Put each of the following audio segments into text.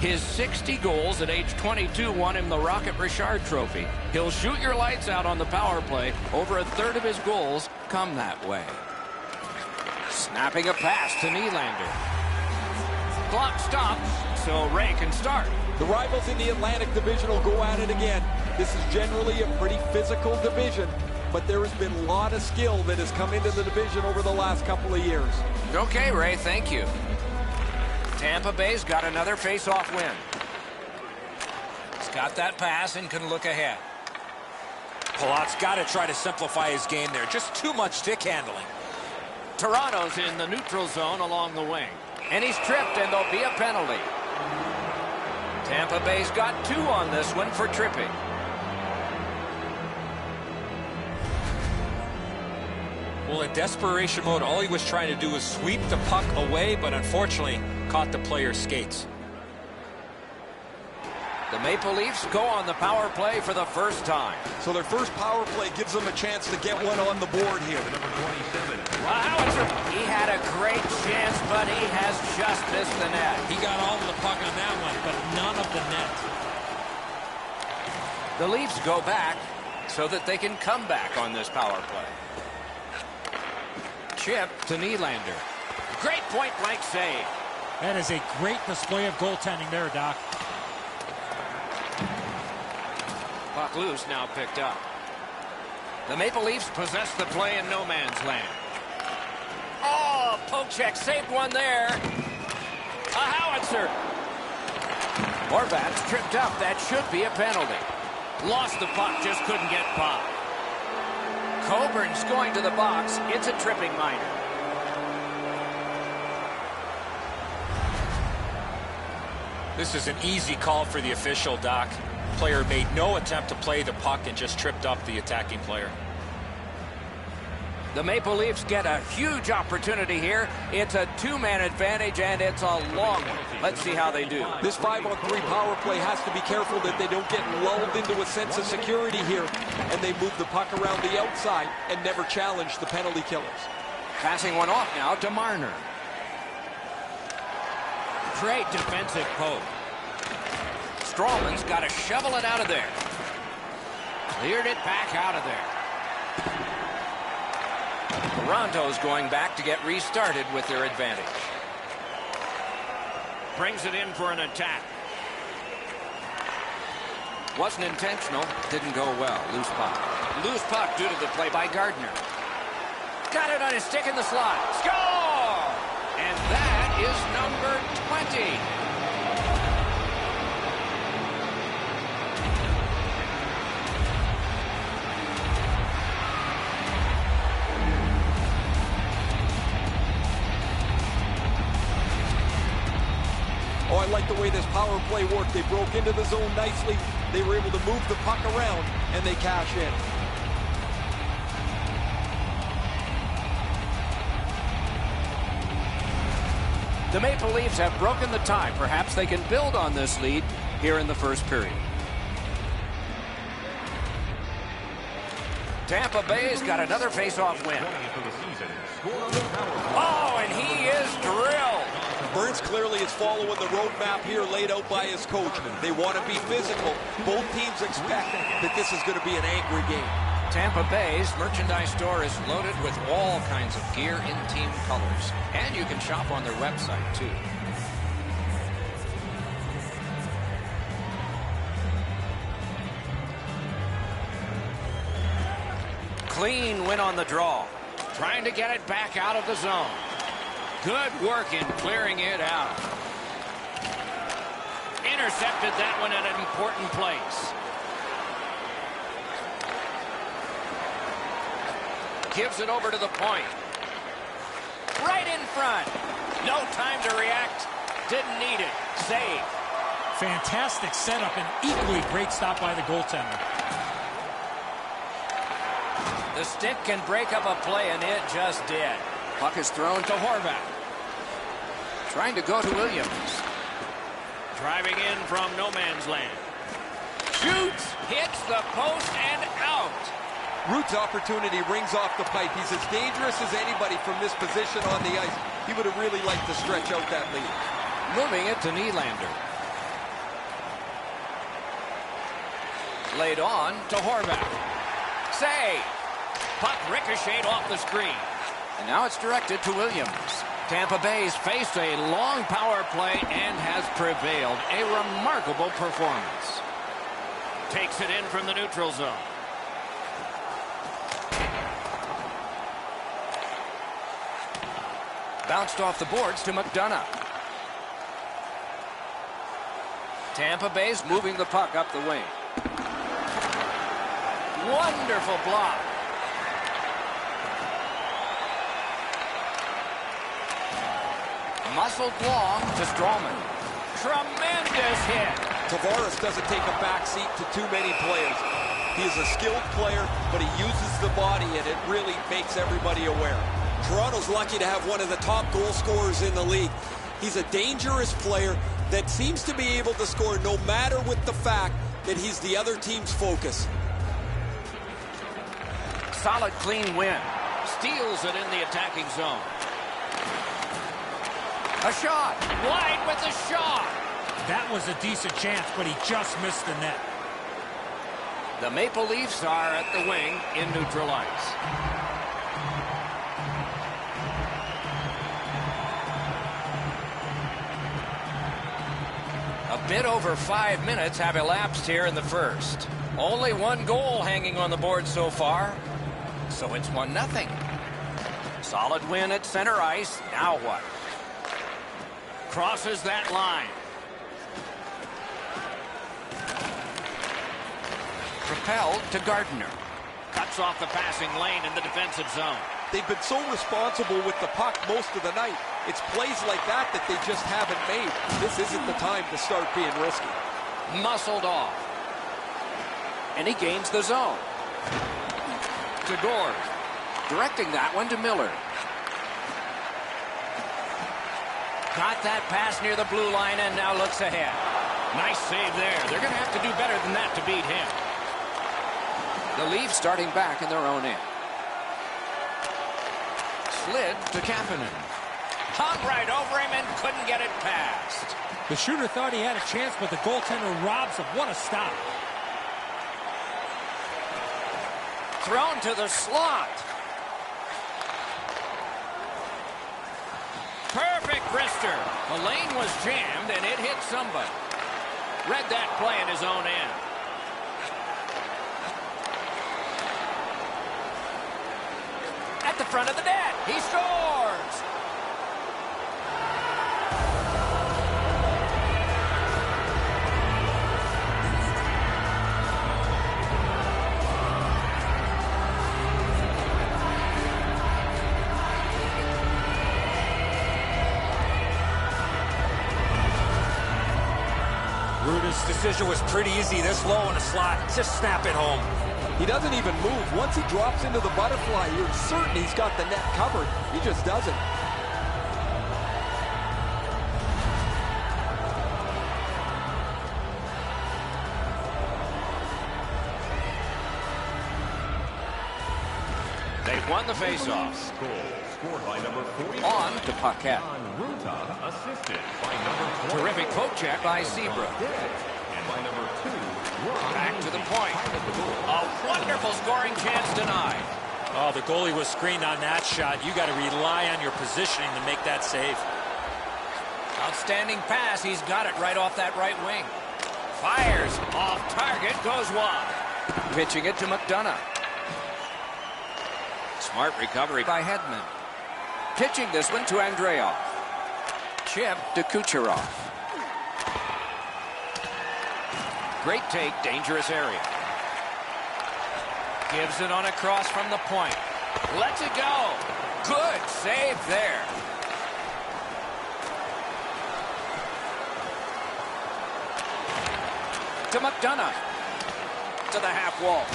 His 60 goals at age 22 won him the Rocket Richard Trophy. He'll shoot your lights out on the power play. Over a third of his goals come that way. Snapping a pass to Nylander. Clock stops, so Ray can start. The rivals in the Atlantic Division will go at it again. This is generally a pretty physical division, but there has been a lot of skill that has come into the division over the last couple of years. Okay, Ray, thank you. Tampa Bay's got another face-off win. He's got that pass and can look ahead. Palat's got to try to simplify his game there. Just too much stick handling. Toronto's in the neutral zone along the wing. And he's tripped, and there'll be a penalty. Tampa Bay's got 2 on this one for tripping. Well, in desperation mode, all he was trying to do was sweep the puck away, but unfortunately caught the player's skates. The Maple Leafs go on the power play for the first time. So their first power play gives them a chance to get one on the board here. He had a great chance, but he has just missed the net. He got all of the puck on that one, but none of the net. The Leafs go back so that they can come back on this power play. Chip to Nylander. Great point-blank save. That is a great display of goaltending there, Doc. Puck loose, now picked up. The Maple Leafs possess the play in no man's land. Oh, poke check, saved one there. A howitzer. Horvat's tripped up. That should be a penalty. Lost the puck, just couldn't get popped. Coburn's going to the box. It's a tripping minor. This is an easy call for the official, Doc. Player made no attempt to play the puck and just tripped up the attacking player. The Maple Leafs get a huge opportunity here. It's a 2-man advantage, and it's a long one. Let's see how they do. This 5-on-3 power play has to be careful that they don't get lulled into a sense of security here, and they move the puck around the outside and never challenge the penalty killers. Passing one off now to Marner. Great defensive poke. Strawman's got to shovel it out of there. Cleared it back out of there. Toronto's going back to get restarted with their advantage. Brings it in for an attack. Wasn't intentional. Didn't go well. Loose puck. Loose puck due to the play by Gardner. Got it on his stick in the slot. Score! And that is number 20. Oh, I like the way this power play worked. They broke into the zone nicely. They were able to move the puck around, and they cash in. The Maple Leafs have broken the tie. Perhaps they can build on this lead here in the first period. Tampa Bay's got another face-off win. Oh, and he is drilled. Burns clearly is following the roadmap here laid out by his coach. They want to be physical. Both teams expect that this is going to be an angry game. Tampa Bay's merchandise store is loaded with all kinds of gear in team colors. And you can shop on their website, too. Clean win on the draw. Trying to get it back out of the zone. Good work in clearing it out. Intercepted that one at an important place. Gives it over to the point. Right in front. No time to react. Didn't need it. Save. Fantastic setup and equally great stop by the goaltender. The stick can break up a play, and it just did. Puck is thrown to Horvat. Trying to go to Williams. Driving in from no man's land. Shoots, hits the post, and out. Root's opportunity rings off the pipe. He's as dangerous as anybody from this position on the ice. He would have really liked to stretch out that lead. Moving it to Nylander. Laid on to Horvath. Save. Puck ricocheted off the screen. And now it's directed to Williams. Tampa Bay's faced a long power play and has prevailed. A remarkable performance. Takes it in from the neutral zone. Bounced off the boards to McDonough. Tampa Bay's moving the puck up the wing. Wonderful block. Muscled long to Strowman. Tremendous hit. Tavares doesn't take a back seat to too many players. He is a skilled player, but he uses the body, and it really makes everybody aware. Toronto's lucky to have one of the top goal scorers in the league. He's a dangerous player that seems to be able to score no matter with the fact that he's the other team's focus. Solid, clean win. Steals it in the attacking zone. A shot. Wide with a shot. That was a decent chance, but he just missed the net. The Maple Leafs are at the wing in neutral ice. A bit over 5 minutes have elapsed here in the first. Only one goal hanging on the board so far. So it's 1-0. Solid win at center ice. Now what? Crosses that line. Propelled to Gardner. Cuts off the passing lane in the defensive zone. They've been so responsible with the puck most of the night. It's plays like that that they just haven't made. This isn't the time to start being risky. Muscled off. And he gains the zone. To Gord. Directing that one to Miller. Got that pass near the blue line and now looks ahead. Nice save there. They're going to have to do better than that to beat him. The Leafs starting back in their own end. Slid to Kapanen. Hung right over him and couldn't get it past. The shooter thought he had a chance, but the goaltender robs him. What a stop. Thrown to the slot. Perfect wrister. The lane was jammed and it hit somebody. Read that play in his own end. At the front of the net. He scores. Ruda's decision was pretty easy. This low in a slot. Just snap it home. He doesn't even move. Once he drops into the butterfly, you're certain he's got the net covered. He just doesn't. They've won the faceoff. Scored by number 40. On to Paquette. Ruta, assisted by number 20. Terrific poke check by Seabrook. And by number 2, Back to the point. A wonderful scoring chance denied. Oh, the goalie was screened on that shot. You got to rely on your positioning to make that save. Outstanding pass. He's got it right off that right wing. Fires off target. Goes wide. Pitching it to McDonough. Smart recovery by Hedman. Pitching this one to Andreoff. Chip to Kucherov. Great take, dangerous area. Gives it on a cross from the point. Lets it go. Good save there. To McDonough. To the half wall.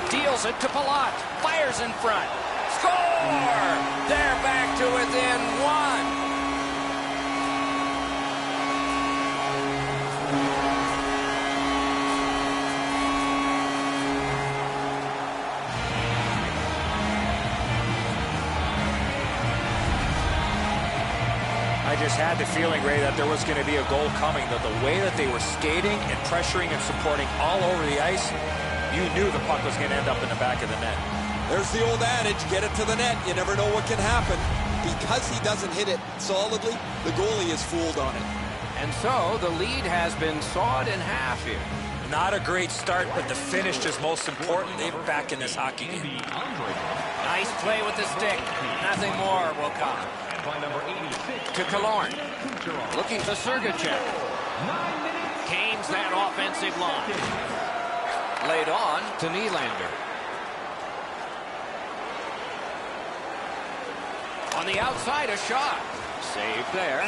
Deals it to Palat. Fires in front. Score! They're back to within one. I just had the feeling, Ray, that there was going to be a goal coming. That the way that they were skating and pressuring and supporting all over the ice, you knew the puck was going to end up in the back of the net. There's the old adage, get it to the net. You never know what can happen. Because he doesn't hit it solidly, the goalie is fooled on it. And so the lead has been sawed in half here. Not a great start, but the finish is most important. They're back in this hockey game. Nice play with the stick. Nothing more will come. To Killorn. Looking to Sergachev. Canes that offensive line. Laid on to Nylander. On the outside, a shot. Saved there.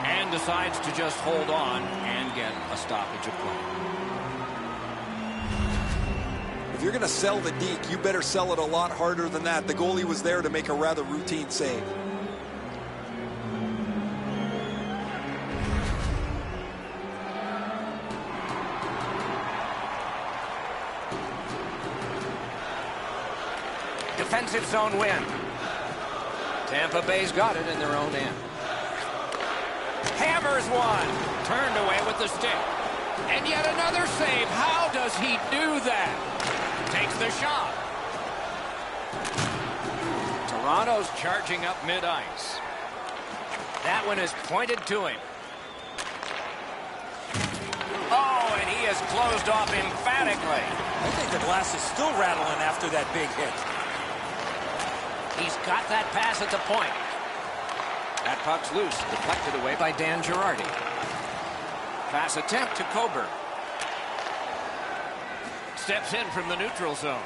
And decides to just hold on and get a stoppage of play. If you're going to sell the deke, you better sell it a lot harder than that. The goalie was there to make a rather routine save. Defensive zone win. Tampa Bay's got it in their own end. Hammers one. Turned away with the stick. And yet another save. How does he do that? Takes the shot. Toronto's charging up mid-ice. That one is pointed to him. Oh, and he is closed off emphatically. I think the glass is still rattling after that big hit. He's got that pass at the point. That puck's loose, deflected away by Dan Girardi. Pass attempt to Coburn. Steps in from the neutral zone.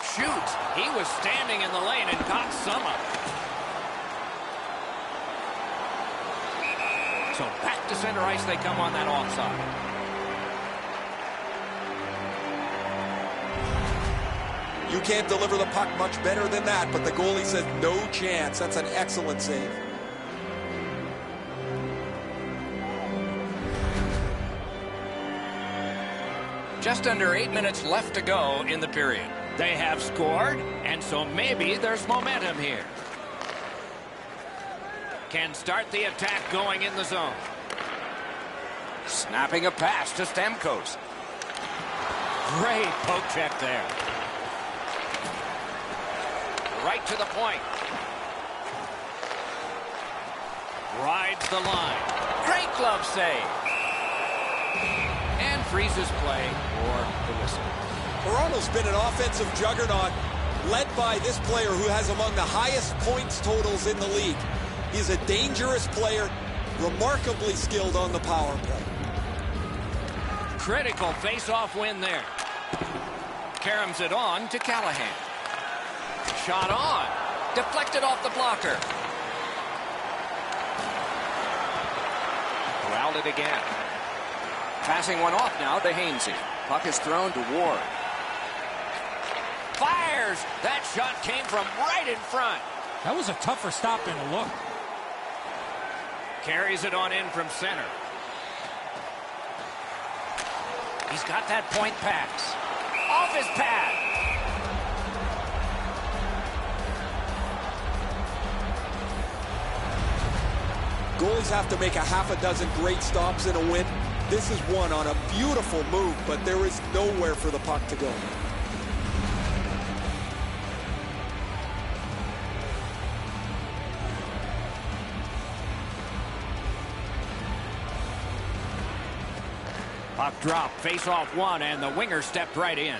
Shoots. He was standing in the lane and got some of it. So back to center ice they come on that offside. You can't deliver the puck much better than that, but the goalie says no chance. That's an excellent save. Just under 8 minutes left to go in the period. They have scored, and so maybe there's momentum here. Can start the attack going in the zone. Snapping a pass to Stamkos. Great poke check there. Right to the point. Rides the line. Great glove save. And freezes play for the whistle. Toronto's been an offensive juggernaut led by this player who has among the highest points totals in the league. He's a dangerous player, remarkably skilled on the power play. Critical face-off win there. Caroms it on to Callahan. Shot on. Deflected off the blocker. Corralled it again. Passing one off now to Hainsey. Puck is thrown to Ward. Fires! That shot came from right in front. That was a tougher stop than a look. Carries it on in from center. He's got that point pass. Off his pad. Goalies have to make a half a dozen great stops in a win. This is one on a beautiful move, but there is nowhere for the puck to go. Puck drop, face off one, and the winger stepped right in.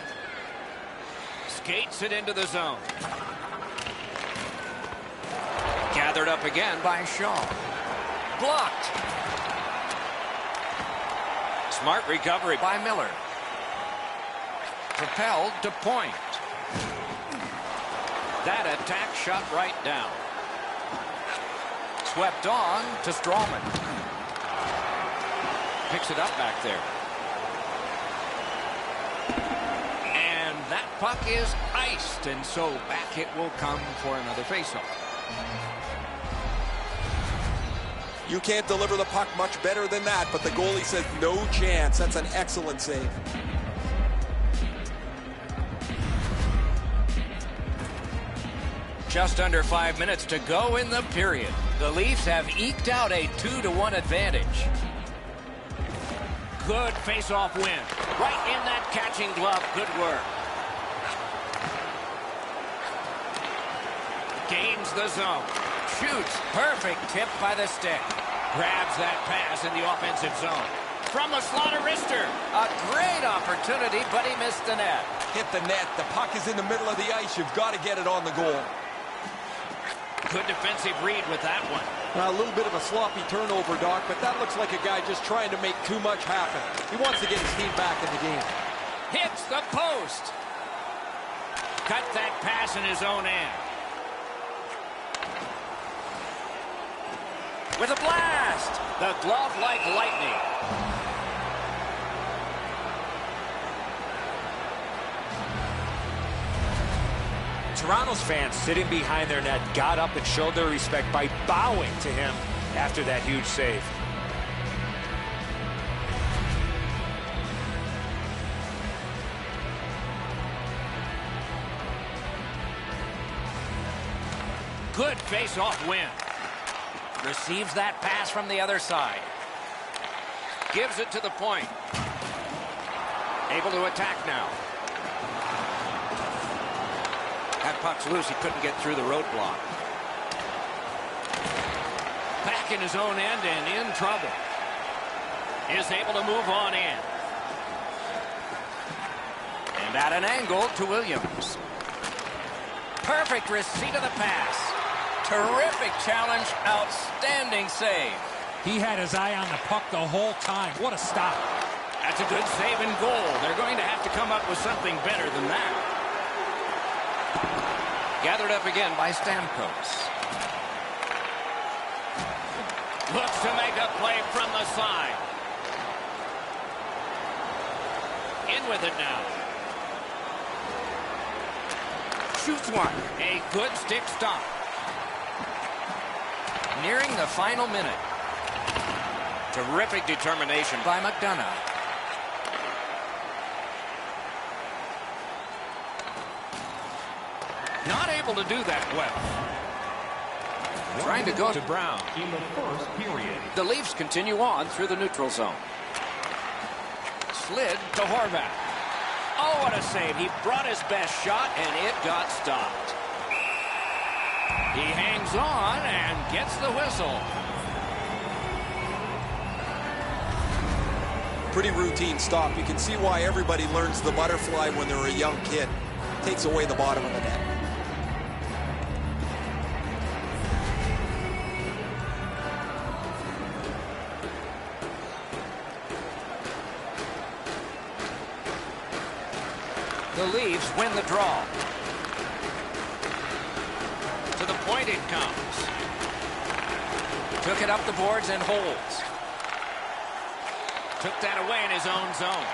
Skates it into the zone. Gathered up again by Shaw. Blocked. Smart recovery by Miller. Propelled to point. That attack shot right down. Swept on to Strawman. Picks it up back there. And that puck is iced, and so back it will come for another faceoff. You can't deliver the puck much better than that, but the goalie says no chance. That's an excellent save. just under 5 minutes to go in the period. The Leafs have eked out a 2-1 advantage. Good face-off win. Right in that catching glove. Good work. Gains the zone. Shoots. Perfect tip by the stick. Grabs that pass in the offensive zone. From the slaughter wrister. A great opportunity, but he missed the net. Hit the net. The puck is in the middle of the ice. You've got to get it on the goal. Good defensive read with that one. A little bit of a sloppy turnover, Doc, but that looks like a guy just trying to make too much happen. He wants to get his team back in the game. Hits the post. Cut that pass in his own end. With a blast. The glove like lightning. Toronto's fans sitting behind their net got up and showed their respect by bowing to him after that huge save. Good face-off win. Receives that pass from the other side. Gives it to the point. Able to attack now. That puck's loose. He couldn't get through the roadblock. Back in his own end and in trouble. Is able to move on in. And at an angle to Williams. Perfect receipt of the pass. Terrific challenge. Outstanding save. He had his eye on the puck the whole time. What a stop. That's a good save and goal. They're going to have to come up with something better than that. Gathered up again by Stamkos. Looks to make a play from the side. In with it now. Shoots one. A good stick stop. Nearing the final minute. Terrific determination by McDonough. Not able to do that well. Trying to go to Brown. In the first period. The Leafs continue on through the neutral zone. Slid to Horvat. Oh, what a save. He brought his best shot, and it got stopped. He hangs on and gets the whistle. Pretty routine stop. You can see why everybody learns the butterfly when they're a young kid. Takes away the bottom of the net. The Leafs win the draw. To the point it comes. Took it up the boards and holds. Took that away in his own zone.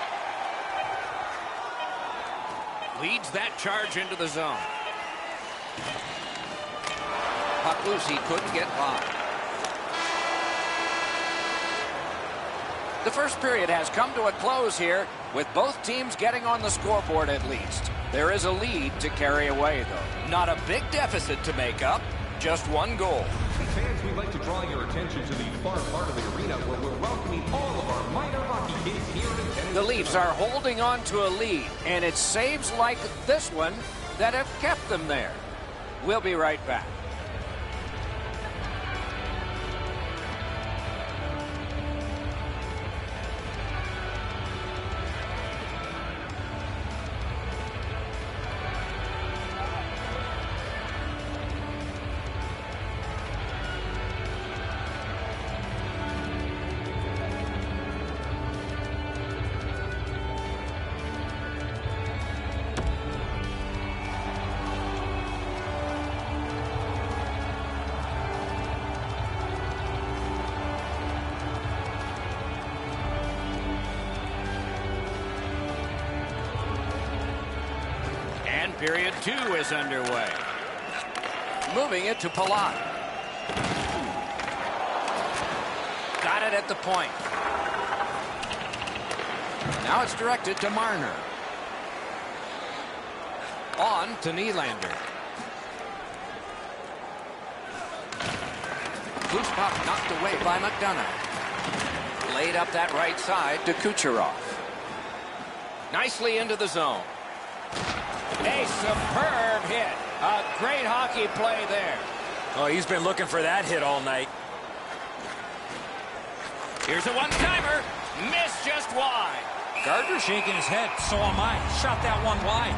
Leads that charge into the zone. Puck loose, he couldn't get by. The first period has come to a close here, with both teams getting on the scoreboard at least. There is a lead to carry away, though. Not a big deficit to make up, just one goal. Fans, we'd like to draw your attention to the far part of the arena where we're welcoming all of our minor hockey kids here in attendance. The Leafs are holding on to a lead, and it's saves like this one that have kept them there. We'll be right back. Period 2 is underway. Moving it to Palat. Got it at the point. Now it's directed to Marner. On to Nylander. Loose puck knocked away by McDonough. Laid up that right side to Kucherov. Nicely into the zone. A superb hit. A great hockey play there. Oh, he's been looking for that hit all night. Here's a one-timer. Missed just wide. Gardner shaking his head. So am I. Shot that one wide.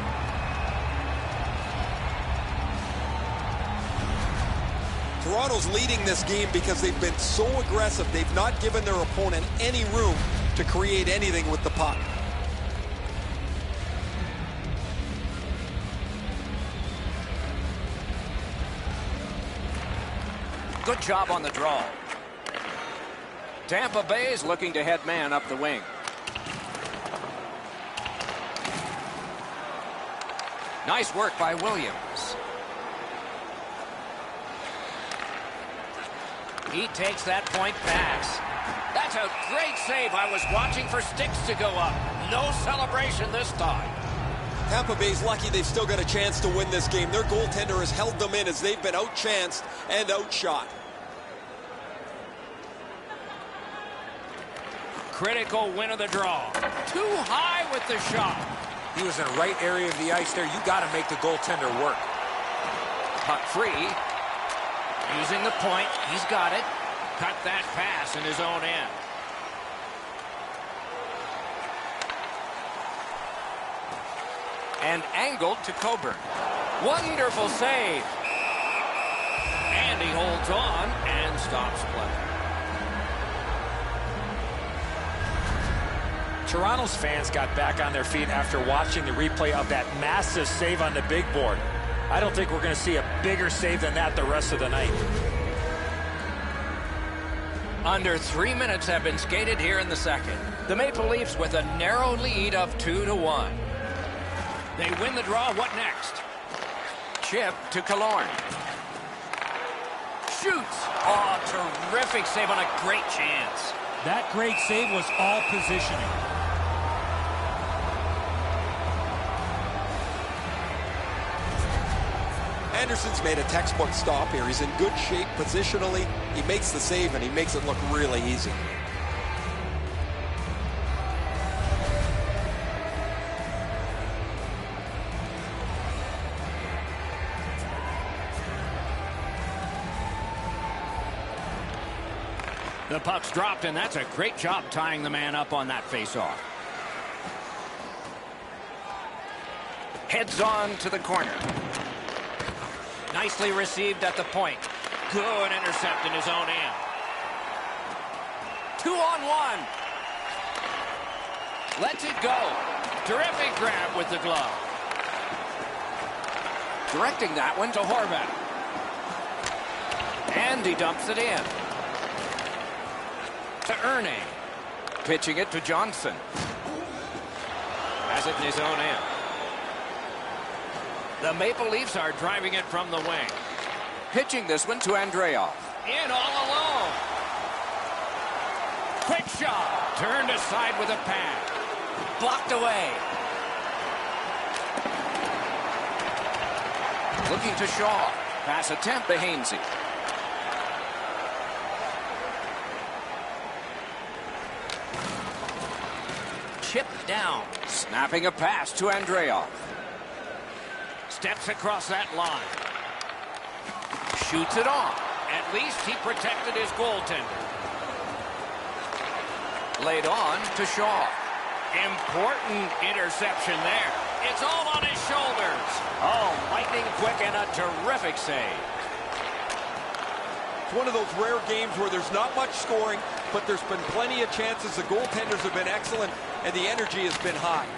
Toronto's leading this game because they've been so aggressive. They've not given their opponent any room to create anything with the puck. Good job on the draw. Tampa Bay is looking to head man up the wing. Nice work by Williams. He takes that point pass. That's a great save. I was watching for sticks to go up. No celebration this time. Tampa Bay's lucky they've still got a chance to win this game. Their goaltender has held them in as they've been outchanced and outshot. Critical win of the draw. Too high with the shot. He was in the right area of the ice there. You got to make the goaltender work. Puck free. Using the point. He's got it. Cut that pass in his own end. And angled to Coburn. Wonderful save. And he holds on and stops play. Toronto's fans got back on their feet after watching the replay of that massive save on the big board. I don't think we're going to see a bigger save than that the rest of the night. Under 3 minutes have been skated here in the second. The Maple Leafs with a narrow lead of 2-1. They win the draw. What next? Chip to Killorn. Shoots. Oh, terrific save on a great chance. That great save was all positioning. Anderson's made a textbook stop here. He's in good shape positionally. He makes the save, and he makes it look really easy. The puck's dropped, and that's a great job tying the man up on that faceoff. Heads on to the corner. Nicely received at the point. Good intercept in his own end. 2-on-1. Lets it go. Terrific grab with the glove. Directing that one to Horvat. And he dumps it in. To Ernie. Pitching it to Johnson. Has it in his own end. The Maple Leafs are driving it from the wing. Pitching this one to Andreoff. In all alone. Quick shot. Turned aside with a pad. Blocked away. Looking to Shaw. Pass attempt to Hainsey. Chipped down. Snapping a pass to Andreoff. Steps across that line. Shoots it off. At least he protected his goaltender. Laid on to Shaw. Important interception there. It's all on his shoulders. Oh, lightning quick and a terrific save. It's one of those rare games where there's not much scoring, but there's been plenty of chances. The goaltenders have been excellent, and the energy has been high.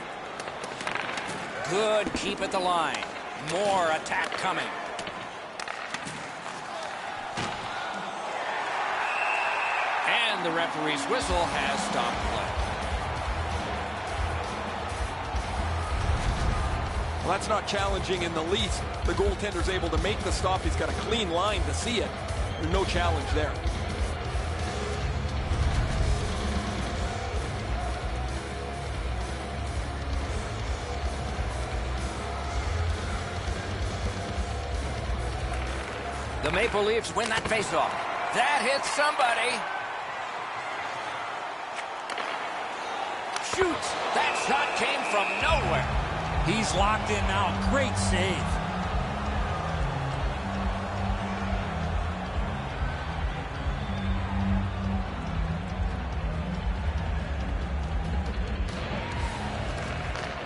Good keep at the line. More attack coming. And the referee's whistle has stopped play. Well, that's not challenging in the least. The goaltender's able to make the stop. He's got a clean line to see it. There's no challenge there. The Maple Leafs win that faceoff. That hits somebody. Shoots. That shot came from nowhere. He's locked in now. Great save.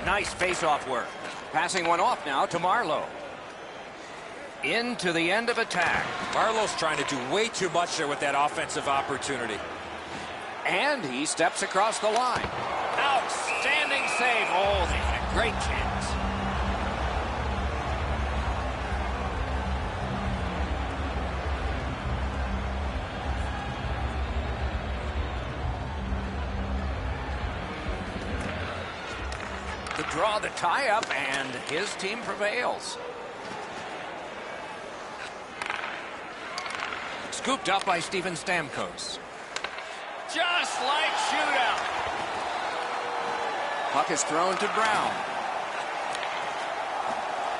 Nice face-off work. Passing one off now to Marlowe. Into the end of attack. Marlowe's trying to do way too much there with that offensive opportunity. And he steps across the line. Outstanding save. Oh, they had a great chance. To draw the tie-up, and his team prevails. Scooped up by Steven Stamkos. Just like shootout. Puck is thrown to Brown.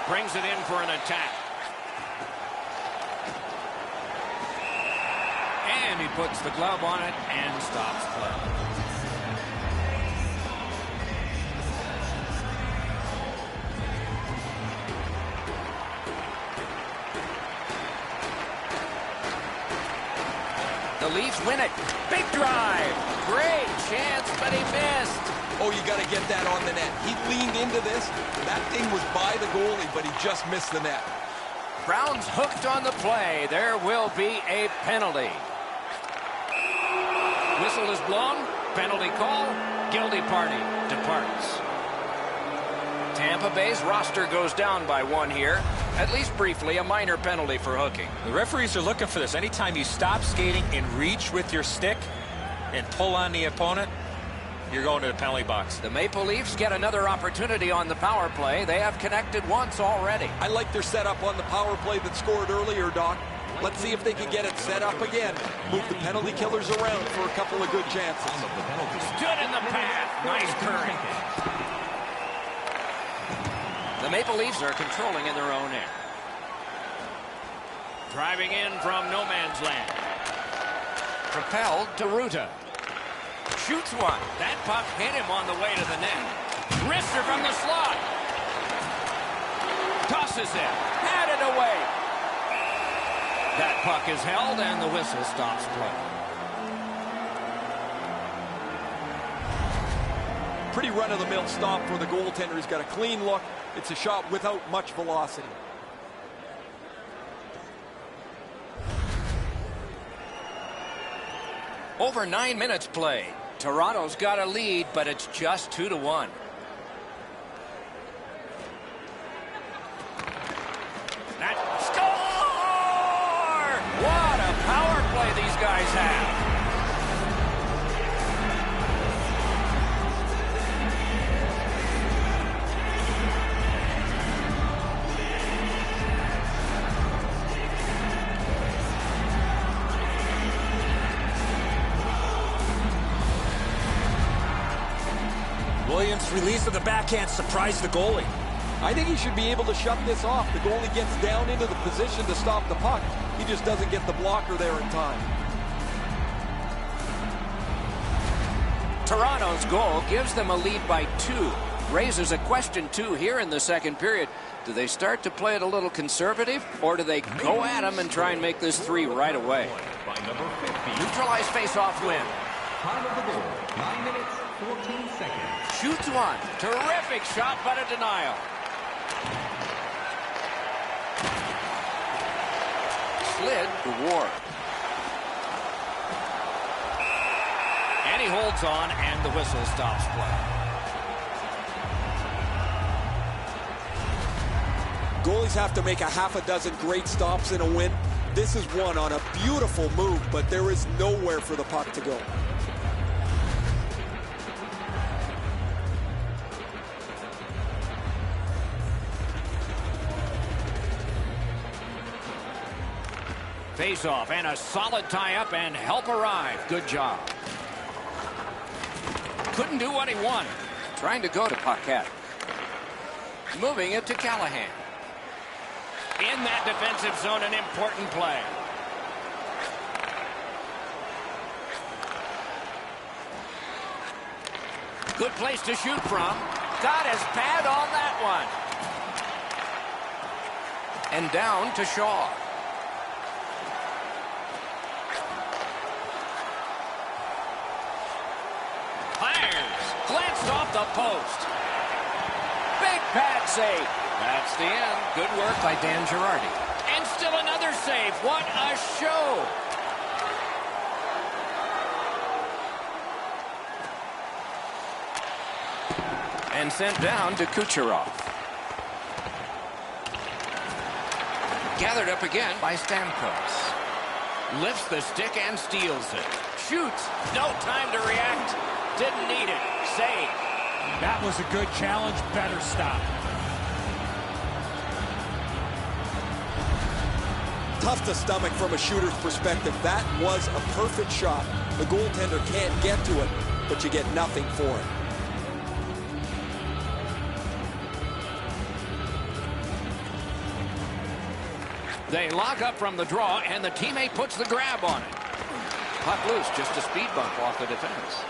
Brings it in for an attack. And he puts the glove on it and stops play. The Leafs win it. Big drive. Great chance, but he missed. Oh, you got to get that on the net. He leaned into this. That thing was by the goalie, but he just missed the net. Brown's hooked on the play. There will be a penalty. Whistle is blown. Penalty call. Guilty party departs. Tampa Bay's roster goes down by one here. At least briefly, a minor penalty for hooking. The referees are looking for this. Anytime you stop skating and reach with your stick and pull on the opponent, you're going to the penalty box. The Maple Leafs get another opportunity on the power play. They have connected once already. I like their setup on the power play that scored earlier, Doc. Let's see if they can get it set up again. Move the penalty killers around for a couple of good chances. Stood in the path. Nice courage. The Maple Leafs are controlling in their own end. Driving in from no man's land. Propelled to Ruta. Shoots one. That puck hit him on the way to the net. Wrister from the slot. Tosses it. Had it away. That puck is held and the whistle stops play. Pretty run-of-the-mill stop for the goaltender. He's got a clean look. It's a shot without much velocity. Over 9 minutes played. Toronto's got a lead, but it's just 2-1. That score! What a power play these guys have. Williams' release of the backhand surprised the goalie. I think he should be able to shut this off. The goalie gets down into the position to stop the puck. He just doesn't get the blocker there in time. Toronto's goal gives them a lead by 2. Raises a question, too, here in the second period. Do they start to play it a little conservative, or do they go at them and try and make this 3 right away? Neutralized face-off win. Time of the goal, 9 minutes, 14 seconds. Shoots one. Terrific shot, but a denial. Slid to Ward. And he holds on, and the whistle stops play. Goalies have to make a half a dozen great stops in a win. This is one on a beautiful move, but there is nowhere for the puck to go. Face-off and a solid tie-up and help arrive. Good job. Couldn't do what he wanted. Trying to go to Paquette. Moving it to Callahan. In that defensive zone, an important play. Good place to shoot from. Got his pad on that one. And down to Shaw. Fires. Glanced off the post. Big pad save. That's the end. Good work by Dan Girardi. And still another save. What a show. And sent down to Kucherov. Gathered up again by Stamkos. Lifts the stick and steals it. Shoots. No time to react. Didn't need it. Save. That was a good challenge. Better stop. Tough to stomach from a shooter's perspective. That was a perfect shot. The goaltender can't get to it, but you get nothing for it. They lock up from the draw, and the teammate puts the grab on it. Puck loose, just a speed bump off the defense.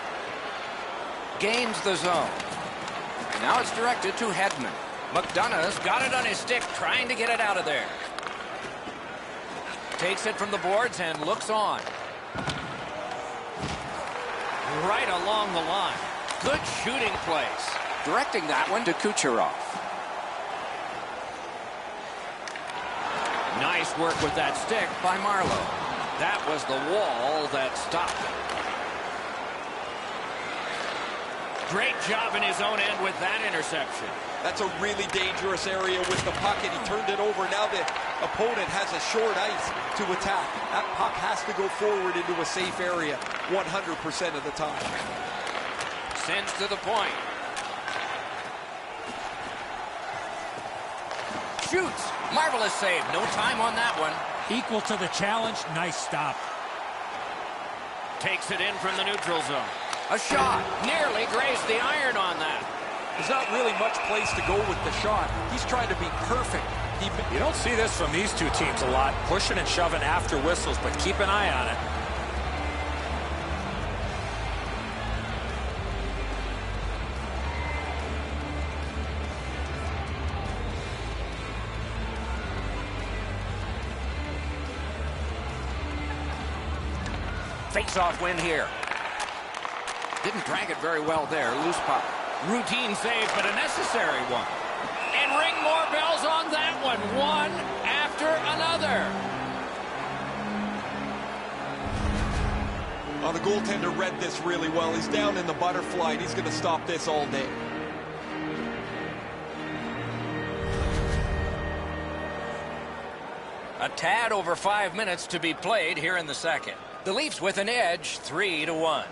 Gains the zone. Now it's directed to Hedman. McDonough's got it on his stick, trying to get it out of there. Takes it from the boards and looks on. Right along the line. Good shooting place. Directing that one to Kucherov. Nice work with that stick by Marlowe. That was the wall that stopped it. Great job in his own end with that interception. That's a really dangerous area with the puck, and he turned it over. Now the opponent has a short ice to attack. That puck has to go forward into a safe area 100% of the time. Sends to the point. Shoots. Marvelous save. No time on that one. Equal to the challenge. Nice stop. Takes it in from the neutral zone. A shot. Nearly grazed the iron on that. There's not really much place to go with the shot. He's trying to be perfect. You don't see this from these two teams a lot. Pushing and shoving after whistles, but keep an eye on it. Face-off win here. Didn't drag it very well there. Loose puck. Routine save, but a necessary one. And ring more bells on that one. One after another. Oh, the goaltender read this really well. He's down in the butterfly, and he's going to stop this all day. A tad over 5 minutes to be played here in the second. The Leafs with an edge, 3-1.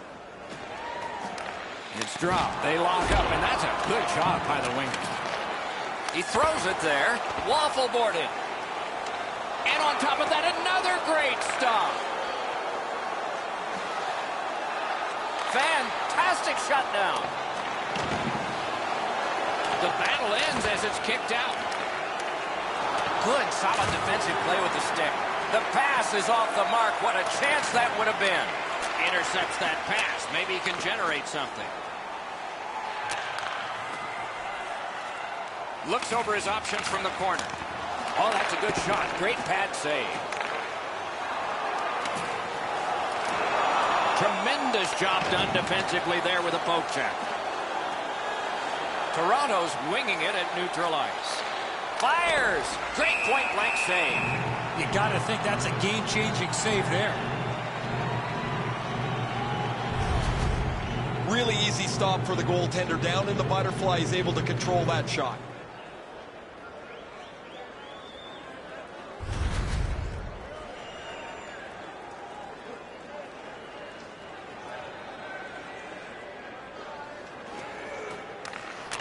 It's dropped. They lock up, and that's a good job by the winger. He throws it there. Waffle boarded. And on top of that, another great stop. Fantastic shutdown. The battle ends as it's kicked out. Good, solid defensive play with the stick. The pass is off the mark. What a chance that would have been. Intercepts that pass. Maybe he can generate something. Looks over his options from the corner. Oh, that's a good shot. Great pad save. Tremendous job done defensively there with a poke check. Toronto's winging it at neutral ice. Fires! Great point-blank save. You got to think that's a game-changing save there. Really easy stop for the goaltender. Down in the butterfly, he's able to control that shot.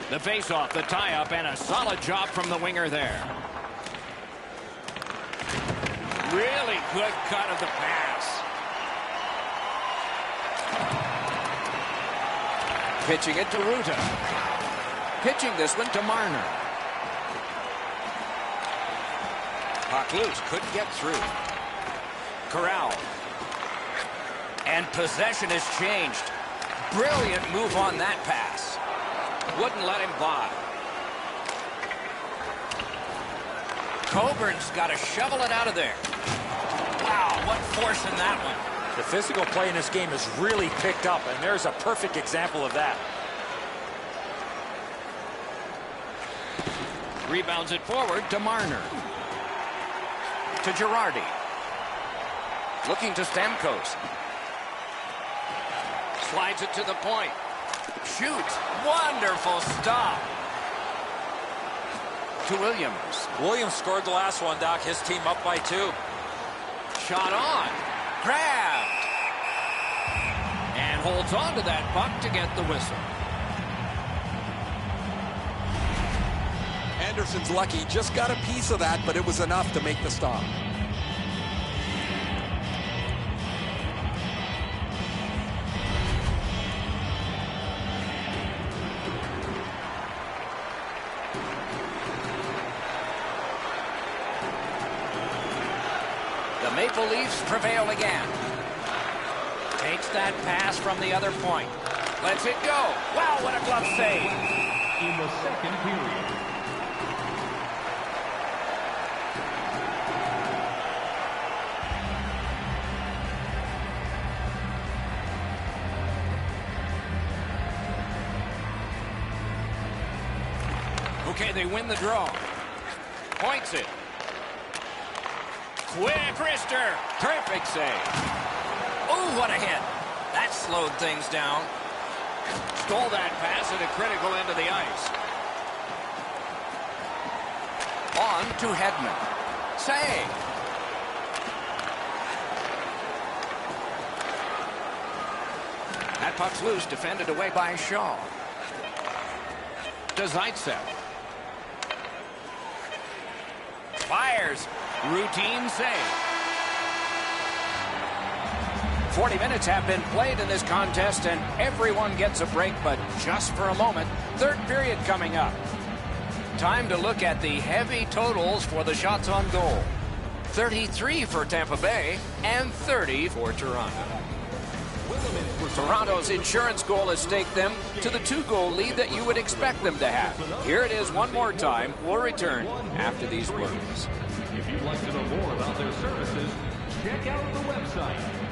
The face-off, the tie-up, and a solid job from the winger there. Really good cut of the pass. Pitching it to Ruta. Pitching this one to Marner. Puck loose, couldn't get through. Corral. And possession has changed. Brilliant move on that pass. Wouldn't let him by. Coburn's got to shovel it out of there. Wow, what force in that one. The physical play in this game has really picked up, and there's a perfect example of that. Rebounds it forward to Marner. To Girardi. Looking to Stamkos. Slides it to the point. Shoots. Wonderful stop. To Williams. Williams scored the last one, Doc. His team up by 2. Shot on. Grabbed. And holds on to that puck to get the whistle. Anderson's lucky. Just got a piece of that, but it was enough to make the stop. The Maple Leafs prevail again. Takes that pass from the other point. Lets it go. Wow, what a glove save. In the second period. Okay, they win the draw. Points it. Quick wrister. Terrific save. Oh, what a hit. That slowed things down. Stole that pass at a critical end of the ice. On to Hedman. Save. That puck's loose, defended away by Shaw. To Zaitsev. Fires. Routine save. 40 minutes have been played in this contest, and everyone gets a break, but just for a moment. Third period coming up. Time to look at the heavy totals for the shots on goal. 33 for Tampa Bay and 30 for Toronto. Toronto's insurance goal has staked them to the 2-goal lead that you would expect them to have. Here it is one more time. We'll return after these words. If you'd like to know more about their services, check out the website.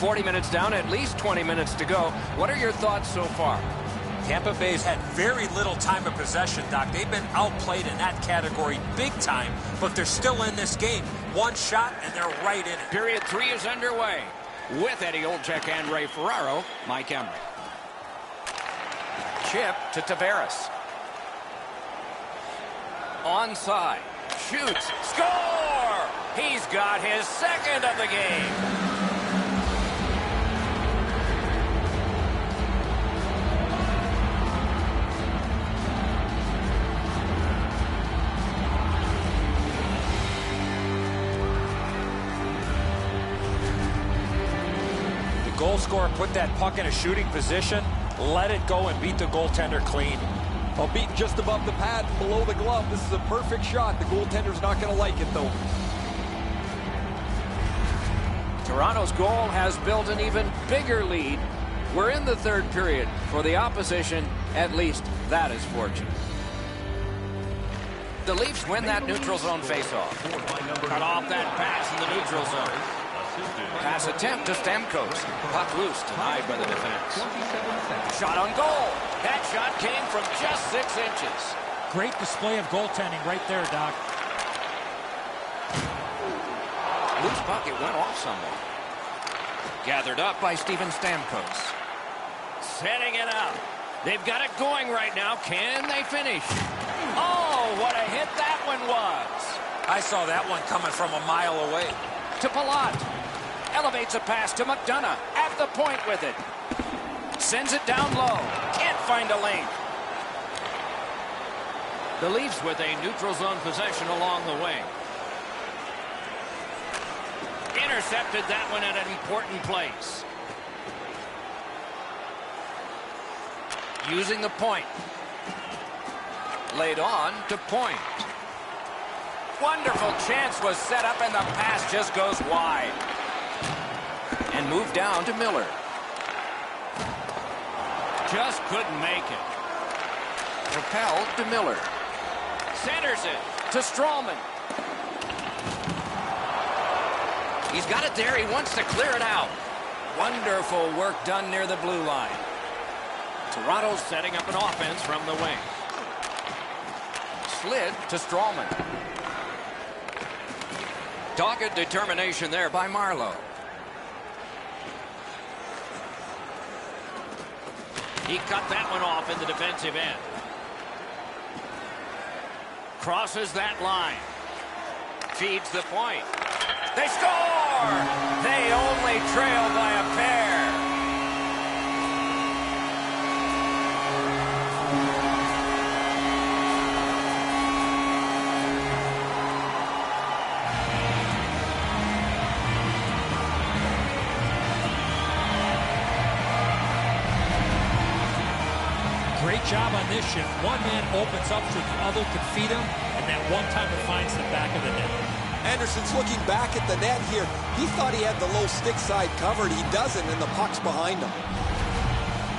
$40 minutes down, at least 20 minutes to go. What are your thoughts so far? Tampa Bay's had very little time of possession, Doc. They've been outplayed in that category big time, but they're still in this game. One shot, and they're right in it. Period 3 is underway. With Eddie Olczyk and Ray Ferraro, Mike Emery. Chip to Tavares. Onside. Shoots. Score! He's got his second of the game. Goal scorer put that puck in a shooting position, let it go, and beat the goaltender clean. Well, beaten just above the pad, below the glove. This is a perfect shot. The goaltender's not going to like it, though. Toronto's goal has built an even bigger lead. We're in the third period. For the opposition, at least that is fortunate. The Leafs win that neutral zone faceoff. Cut off that pass in the neutral zone. Pass attempt to Stamkos. Puck loose, denied by the defense. Shot on goal. That shot came from just 6 inches. Great display of goaltending right there, Doc. Loose puck, it went off somewhere. Gathered up by Steven Stamkos. Setting it up. They've got it going right now. Can they finish? Oh, what a hit that one was. I saw that one coming from a mile away. To Palat. Elevates a pass to McDonough. At the point with it. Sends it down low. Can't find a lane. The Leafs with a neutral zone possession along the wing. Intercepted that one at an important place. Using the point. Laid on to point. Wonderful chance was set up and the pass just goes wide. And moved down to Miller. Just couldn't make it. Propelled to Miller. Centers it to Strawman. He's got it there. He wants to clear it out. Wonderful work done near the blue line. Toronto's setting up an offense from the wing. Slid to Strawman. Dogged determination there by Marlowe. He cut that one off in the defensive end. Crosses that line. Feeds the point. They score! They only trail by a pair. Great job on this shift. One man opens up so the other can feed him, and that one time it finds the back of the net. Anderson's looking back at the net here. He thought he had the low stick side covered. He doesn't, and the puck's behind him.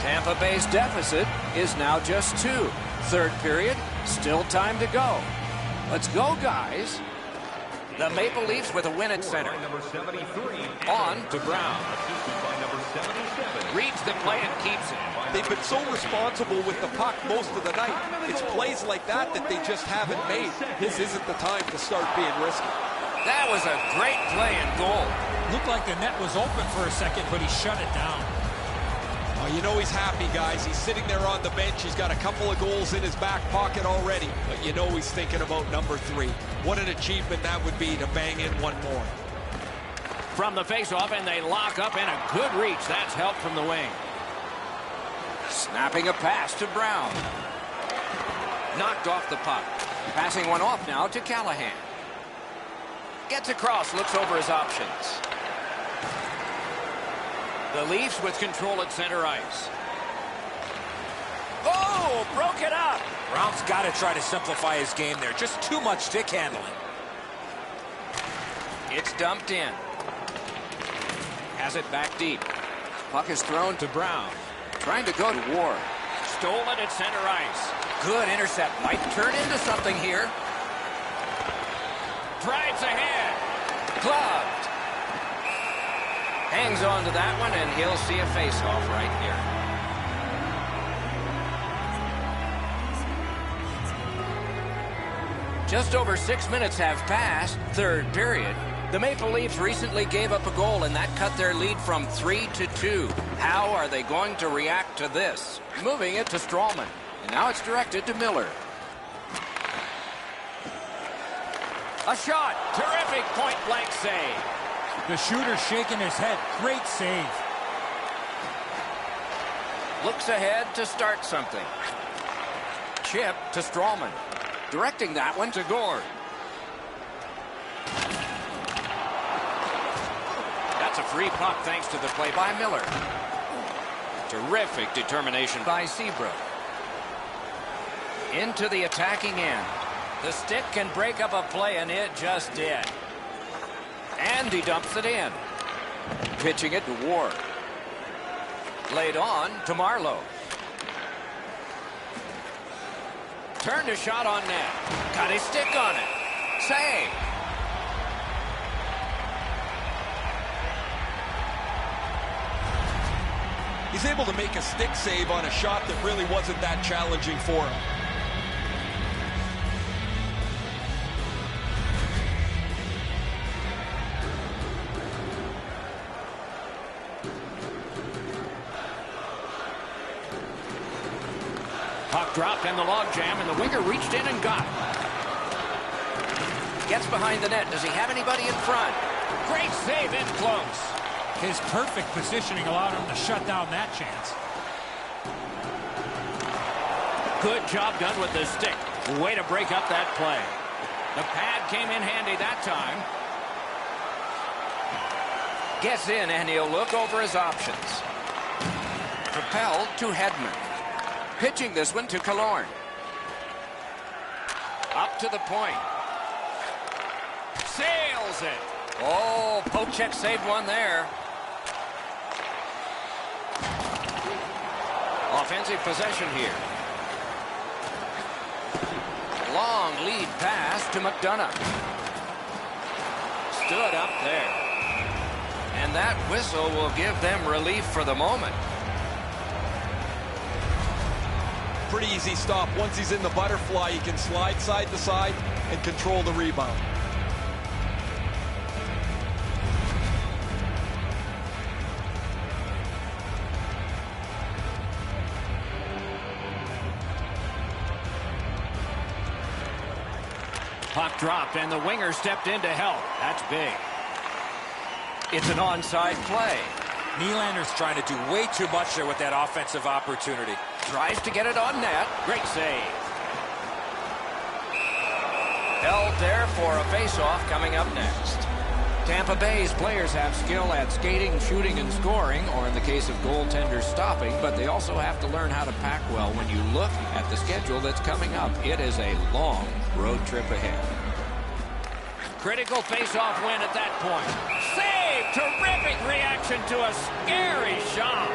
Tampa Bay's deficit is now just 2. Third period, still time to go. Let's go, guys. The Maple Leafs with a win at center. On to Brown. Reads the play and keeps it. They've been so responsible with the puck most of the night. It's plays like that that they just haven't made. This isn't the time to start being risky. That was a great play and goal. Looked like the net was open for a second, but he shut it down. Oh, you know he's happy, guys. He's sitting there on the bench. He's got a couple of goals in his back pocket already. But you know he's thinking about number 3. What an achievement that would be to bang in one more. From the faceoff, and they lock up, and a good reach. That's help from the wing. Snapping a pass to Brown. Knocked off the puck. Passing one off now to Callahan. Gets across, looks over his options. The Leafs with control at center ice. Oh, broke it up. Brown's got to try to simplify his game there. Just too much stick handling. It's dumped in. Has it back deep. Puck is thrown to Brown. Trying to go to Ward. Stolen at center ice. Good intercept. Might turn into something here. Drives ahead. Gloved. Hangs on to that one, and he'll see a face-off right here. Just over 6 minutes have passed. Third period. The Maple Leafs recently gave up a goal, and that cut their lead from 3 to 2. How are they going to react to this? Moving it to Strawman. And now it's directed to Miller. A shot. Terrific point-blank save. The shooter shaking his head. Great save. Looks ahead to start something. Chip to Strawman. Directing that one to Gord. That's a free puck thanks to the play by Miller. Terrific determination by Seabrook. Into the attacking end. The stick can break up a play, and it just did. And he dumps it in. Pitching it to Ward. Laid on to Marlowe. Turned a shot on net. Got his stick on it. Save. He's able to make a stick save on a shot that really wasn't that challenging for him. Puck dropped in the logjam, and the winger reached in and got it. Gets behind the net. Does he have anybody in front? Great save in close. His perfect positioning allowed him to shut down that chance. Good job done with the stick. Way to break up that play. The pad came in handy that time. Gets in, and he'll look over his options. Propelled to Hedman. Pitching this one to Killorn. Up to the point. Sails it. Oh, poke check saved one there. Offensive possession here. Long lead pass to McDonough. Stood up there. And that whistle will give them relief for the moment. Pretty easy stop. Once he's in the butterfly, he can slide side to side and control the rebound. Puck dropped, and the winger stepped in to help. That's big. It's an onside play. Nylander's trying to do way too much there with that offensive opportunity. Tries to get it on net. Great save. Held there for a face-off coming up next. Tampa Bay's players have skill at skating, shooting, and scoring, or in the case of goaltenders, stopping, but they also have to learn how to pack well. When you look at the schedule that's coming up, it is a long road trip ahead. Critical face-off win at that point. Save! Terrific reaction to a scary shot.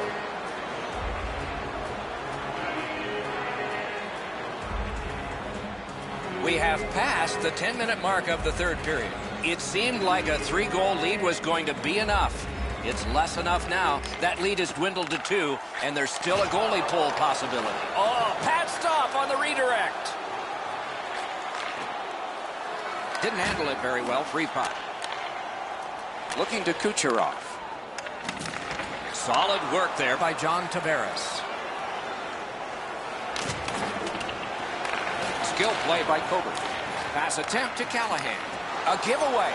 We have passed the 10-minute mark of the third period. It seemed like a 3-goal lead was going to be enough. It's less enough now. That lead has dwindled to 2, and there's still a goalie pull possibility. Oh, pad stop on the redirect. Didn't handle it very well. Free puck. Looking to Kucherov. Solid work there by John Tavares. Skill play by Coburn. Pass attempt to Callahan. A giveaway.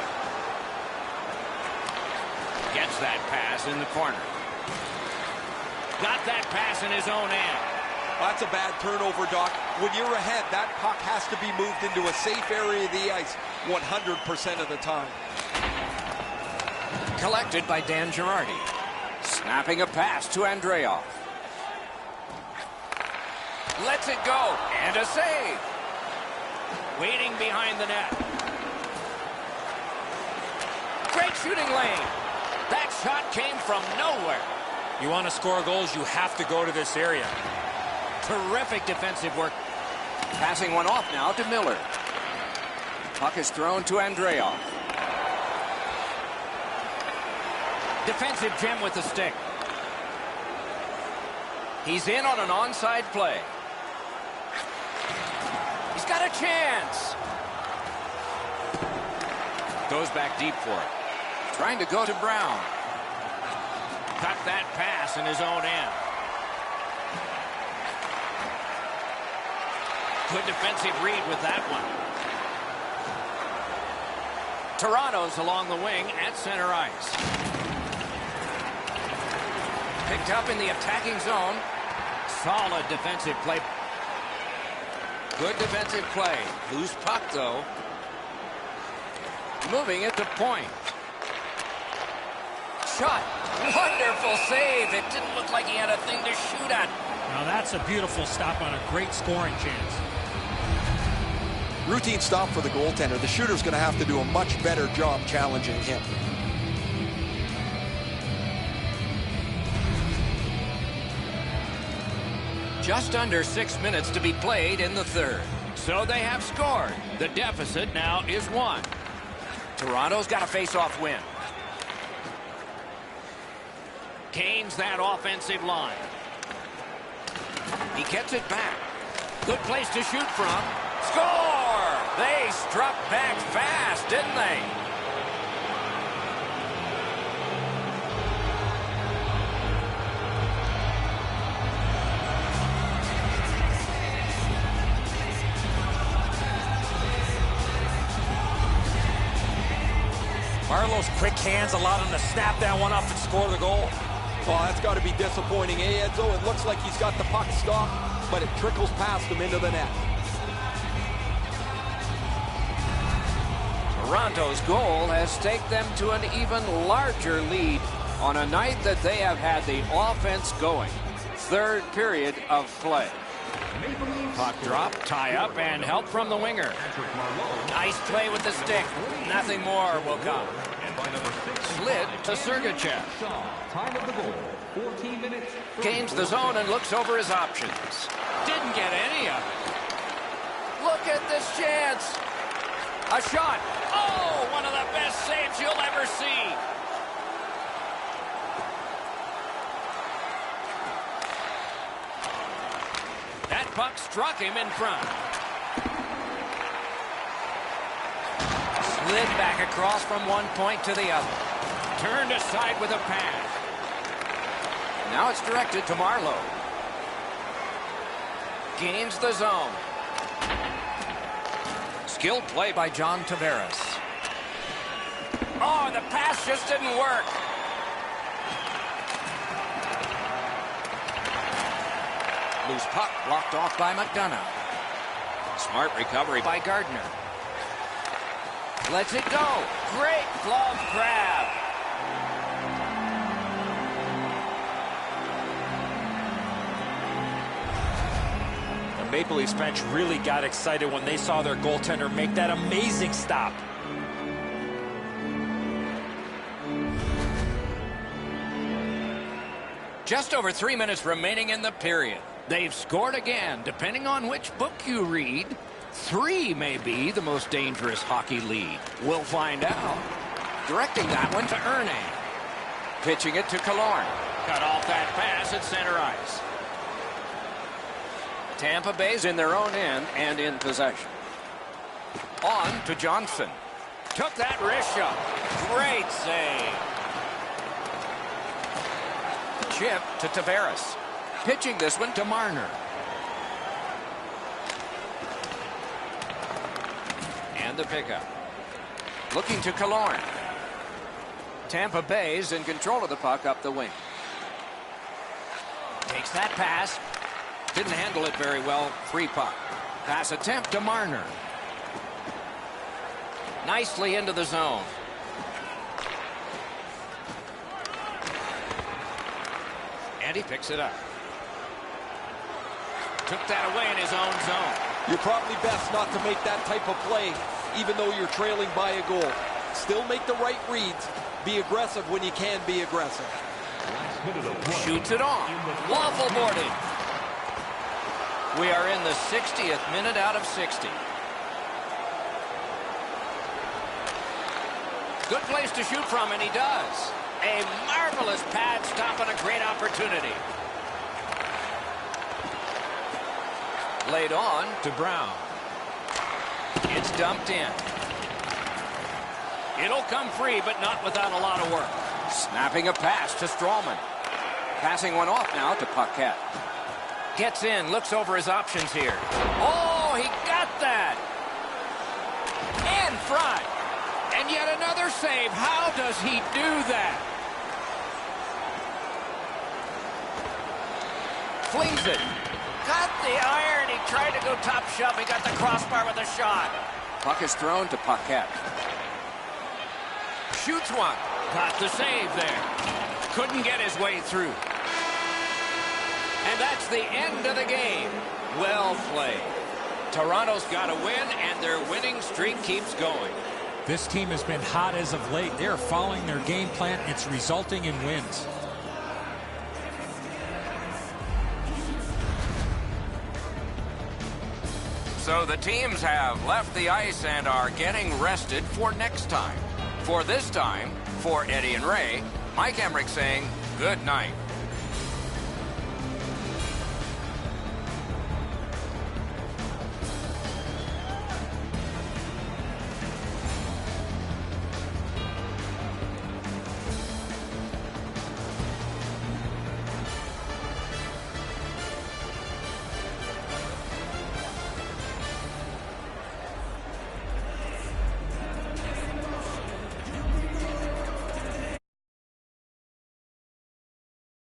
Gets that pass in the corner. Got that pass in his own end. That's a bad turnover, Doc. When you're ahead, that puck has to be moved into a safe area of the ice 100% of the time. Collected by Dan Girardi. Snapping a pass to Andreoff. Lets it go. And a save. Waiting behind the net. Great shooting lane. That shot came from nowhere. You want to score goals, you have to go to this area. Terrific defensive work. Passing one off now to Miller. Puck is thrown to Andreoff. Defensive gem with the stick. He's in on an onside play. He's got a chance. Goes back deep for it. Trying to go to Brown. Cut that pass in his own end. Good defensive read with that one. Toronto's along the wing at center ice. Picked up in the attacking zone. Solid defensive play. Good defensive play. Loose puck, though. Moving it to point. Shot. Wonderful save. It didn't look like he had a thing to shoot at. Now that's a beautiful stop on a great scoring chance. Routine stop for the goaltender. The shooter's going to have to do a much better job challenging him. Just under 6 minutes to be played in the third. So they have scored. The deficit now is 1. Toronto's got a face-off win. Gains that offensive line. He gets it back. Good place to shoot from. Score! They struck back fast, didn't they? Marlowe's quick hands allowed him to snap that one up and score the goal. Well, that's got to be disappointing, Edzo? It looks like he's got the puck stopped, but it trickles past him into the net. Toronto's goal has staked them to an even larger lead on a night that they have had the offense going. Third period of play. Puck drop, tie up, and help from the winger. Nice play with the stick. Nothing more will come. Slid to Sergachev. Time of the goal, 14 minutes. Gains the zone and looks over his options. Didn't get any of it. Look at this chance. A shot. Oh, one of the best saves you'll ever see. That puck struck him in front. Slid back across from one point to the other. Turned aside with a pass. Now it's directed to Marlowe. Gains the zone. Skilled play by John Tavares. Oh, the pass just didn't work. Loose puck blocked off by McDonough. Smart recovery by Gardner. Lets it go. Great glove grab. The Maple Leafs bench really got excited when they saw their goaltender make that amazing stop. Just over 3 minutes remaining in the period. They've scored again. Depending on which book you read, 3 may be the most dangerous hockey lead. We'll find out. Directing that one to Erne. Pitching it to Killorn. Cut off that pass at center ice. Tampa Bay's in their own end and in possession. On to Johnson. Took that wrist shot. Great save. Chip to Tavares. Pitching this one to Marner. And the pickup. Looking to Killorn. Tampa Bay's in control of the puck up the wing. Takes that pass. Didn't handle it very well. Free puck. Pass attempt to Marner. Nicely into the zone. And he picks it up. Took that away in his own zone. You're probably best not to make that type of play, even though you're trailing by a goal. Still make the right reads. Be aggressive when you can be aggressive. Shoots it on. Waffle boarded. We are in the 60th minute out of 60. Good place to shoot from, and he does. A marvelous pad stop and a great opportunity. Laid on to Brown. It's dumped in. It'll come free, but not without a lot of work. Snapping a pass to Strawman. Passing one off now to Paquette. Gets in, looks over his options here. Oh, he got that. In front. And yet another save. How does he do that? Flings it. Got the iron. He tried to go top shove. He got the crossbar with a shot. Puck is thrown to Paquette. Shoots one. Got the save there. Couldn't get his way through. And that's the end of the game. Well played. Toronto's got to win, and their winning streak keeps going. This team has been hot as of late. They're following their game plan. It's resulting in wins. So the teams have left the ice and are getting rested for next time. For this time, for Eddie and Ray, Mike Emmerich saying good night.